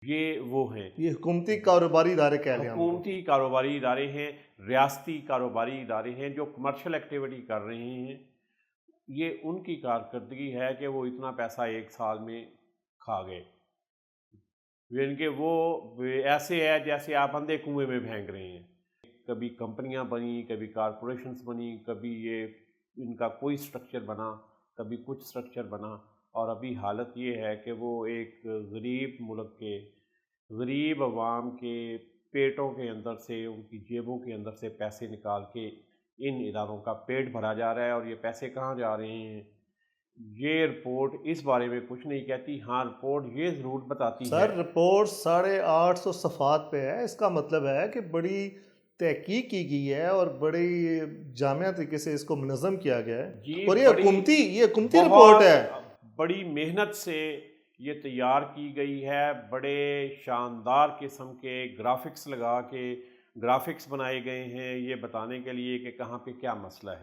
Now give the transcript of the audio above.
یہ وہ ہیں یہ حکومتی کاروباری ادارے کہہ لیں ہم لوگ۔ حکومتی کاروباری ادارے ہیں، ریاستی کاروباری ادارے ہیں جو کمرشل ایکٹیویٹی کر رہے ہیں۔ یہ ان کی کارکردگی ہے کہ وہ اتنا پیسہ ایک سال میں کھا گئے، یعنی کہ وہ ایسے ہے جیسے آپ اندھے کنویں میں پھینک رہے ہیں۔ کبھی کمپنیاں بنی، کبھی کارپوریشنز بنی، کبھی یہ ان کا کوئی سٹرکچر بنا، کبھی کچھ سٹرکچر بنا، اور ابھی حالت یہ ہے کہ وہ ایک غریب ملک کے غریب عوام کے پیٹوں کے اندر سے، ان کی جیبوں کے اندر سے پیسے نکال کے ان اداروں کا پیٹ بھرا جا رہا ہے، اور یہ پیسے کہاں جا رہے ہیں یہ رپورٹ اس بارے میں کچھ نہیں کہتی۔ ہاں، رپورٹ یہ ضرور بتاتی ہے۔ سر رپورٹ 850 صفحات پہ ہے، اس کا مطلب ہے کہ بڑی تحقیق کی گئی ہے اور بڑی جامع طریقے سے اس کو منظم کیا گیا ہے، جی اور یہ حکومتی رپورٹ بہت ہے۔ بڑی محنت سے یہ تیار کی گئی ہے، بڑے شاندار قسم کے گرافکس لگا کے گرافکس بنائے گئے ہیں یہ بتانے کے لیے کہ کہاں پہ کیا مسئلہ ہے۔